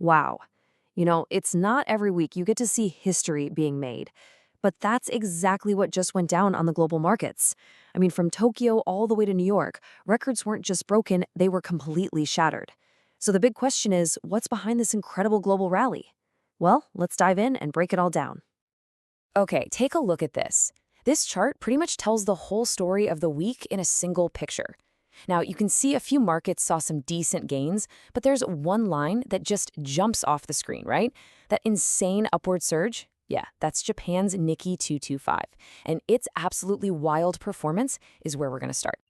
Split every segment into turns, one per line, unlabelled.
Wow. It's not every week you get to see history being made. But that's exactly what just went down on the global markets. I mean, from Tokyo all the way to New York, records weren't just broken, they were completely shattered. So the big question is, what's behind this incredible global rally? Well, let's dive in and break it all down. Okay, take a look at this. This chart pretty much tells the whole story of the week in a single picture. Now, you can see a few markets saw some decent gains, but there's one line that just jumps off the screen, right? That insane upward surge. Yeah, that's Japan's Nikkei 225. And its absolutely wild performance is where we're going to start.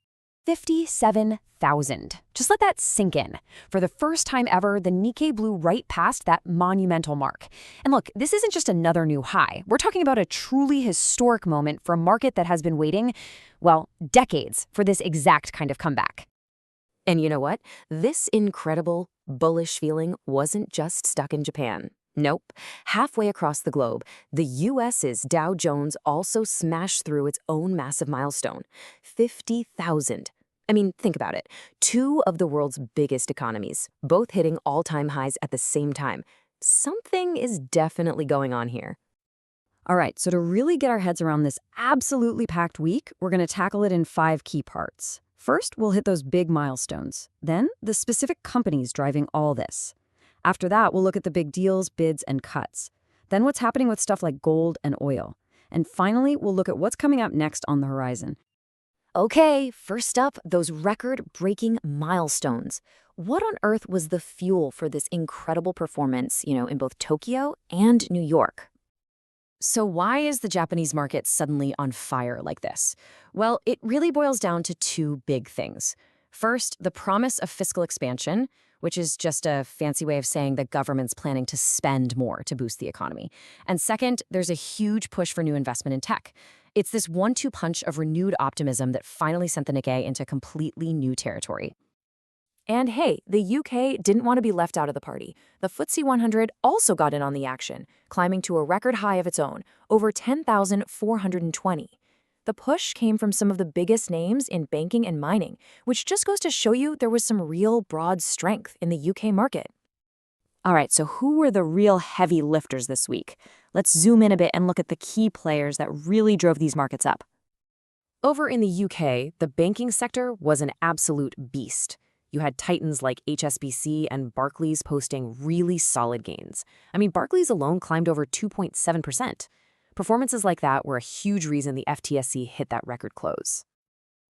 57,000. Just let that sink in. For the first time ever, the Nikkei blew right past that monumental mark. And look, this isn't just another new high. We're talking about a truly historic moment for a market that has been waiting, well, decades for this exact kind of comeback. And you know what? This incredible, bullish feeling wasn't just stuck in Japan. Nope. Halfway across the globe, the US's Dow Jones also smashed through its own massive milestone, 50,000. I mean, think about it. Two of the world's biggest economies, both hitting all-time highs at the same time. Something is definitely going on here. All right, so to really get our heads around this absolutely packed week, we're going to tackle it in 5 key parts. First, we'll hit those big milestones. Then, the specific companies driving all this. After that, we'll look at the big deals, bids, and cuts. Then what's happening with stuff like gold and oil. And finally, we'll look at what's coming up next on the horizon. Okay, first up, those record-breaking milestones. What on earth was the fuel for this incredible performance, in both Tokyo and New York? So why is the Japanese market suddenly on fire like this? Well, it really boils down to 2 big things. First, the promise of fiscal expansion, which is just a fancy way of saying the government's planning to spend more to boost the economy. And second, there's a huge push for new investment in tech. It's this 1-2 punch of renewed optimism that finally sent the Nikkei into completely new territory. And hey, the UK didn't want to be left out of the party. The FTSE 100 also got in on the action, climbing to a record high of its own, over 10,420. The push came from some of the biggest names in banking and mining, which just goes to show you there was some real broad strength in the UK market. All right, so who were the real heavy lifters this week? Let's zoom in a bit and look at the key players that really drove these markets up. Over in the UK, the banking sector was an absolute beast. You had titans like HSBC and Barclays posting really solid gains. I mean, Barclays alone climbed over 2.7%. Performances like that were a huge reason the FTSE hit that record close.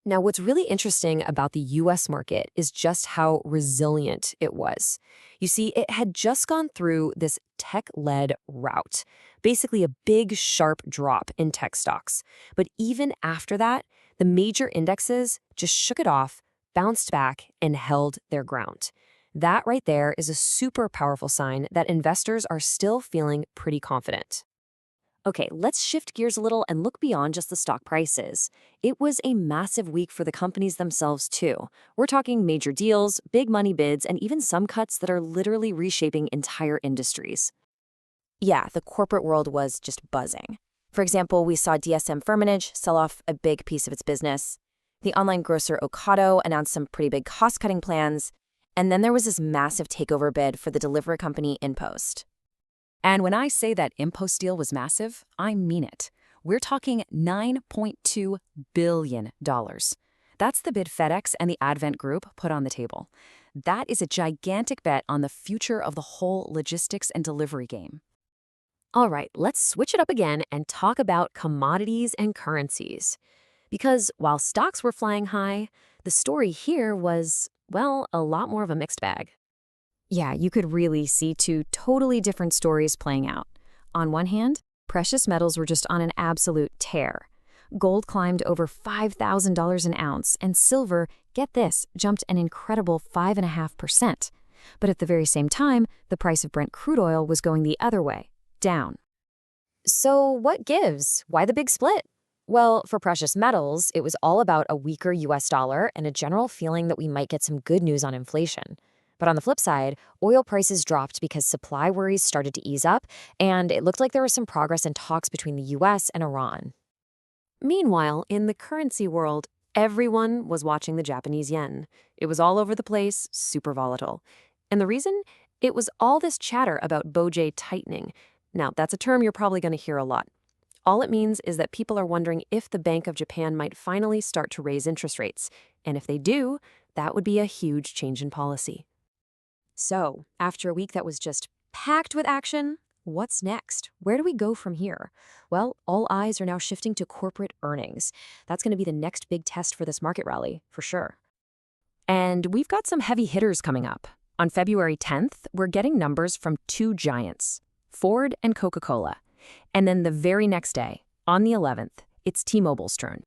Now, what's really interesting about the US market is just how resilient it was. You see, it had just gone through this tech-led rout, basically a big, sharp drop in tech stocks. But even after that, the major indexes just shook it off, bounced back, and held their ground. That right there is a super powerful sign that investors are still feeling pretty confident. Okay, let's shift gears a little and look beyond just the stock prices. It was a massive week for the companies themselves, too. We're talking major deals, big money bids, and even some cuts that are literally reshaping entire industries. Yeah, the corporate world was just buzzing. For example, we saw DSM-Firmenich sell off a big piece of its business. The online grocer Ocado announced some pretty big cost-cutting plans. And then there was this massive takeover bid for the delivery company InPost. And when I say that InPost deal was massive, I mean it. We're talking $9.2 billion. That's the bid FedEx and the Advent Group put on the table. That is a gigantic bet on the future of the whole logistics and delivery game. All right, let's switch it up again and talk about commodities and currencies. Because while stocks were flying high, the story here was, well, a lot more of a mixed bag. Yeah, you could really see 2 totally different stories playing out. On one hand, precious metals were just on an absolute tear. Gold climbed over $5,000 an ounce, and silver, get this, jumped an incredible 5.5%. But at the very same time, the price of Brent crude oil was going the other way, down. So what gives? Why the big split? Well, for precious metals, it was all about a weaker US dollar and a general feeling that we might get some good news on inflation. But on the flip side, oil prices dropped because supply worries started to ease up, and it looked like there was some progress in talks between the US and Iran. Meanwhile, in the currency world, everyone was watching the Japanese yen. It was all over the place, super volatile. And the reason?
It was all this chatter about BOJ tightening. Now, that's a term you're probably going to hear a lot. All it means is that people are wondering if the Bank of Japan might finally start to raise interest rates. And if they do, that would be a huge change in policy.
So, after a week that was just packed with action, what's next? Where do we go from here? Well, all eyes are now shifting to corporate earnings. That's going to be the next big test for this market rally, for sure. And we've got some heavy hitters coming up. On February 10th, we're getting numbers from two giants, Ford and Coca-Cola. And then the very next day, on the 11th, it's T-Mobile's turn.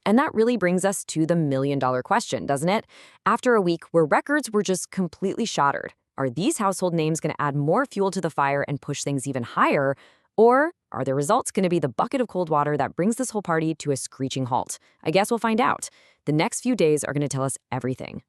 And that really brings us to the million-dollar question, doesn't it? After a week where records were just completely shattered, are these household names going to add more fuel to the fire and push things even higher? Or are their results going to be the bucket of cold water that brings this whole party to a screeching halt? I guess we'll find out. The next few days are going to tell us everything.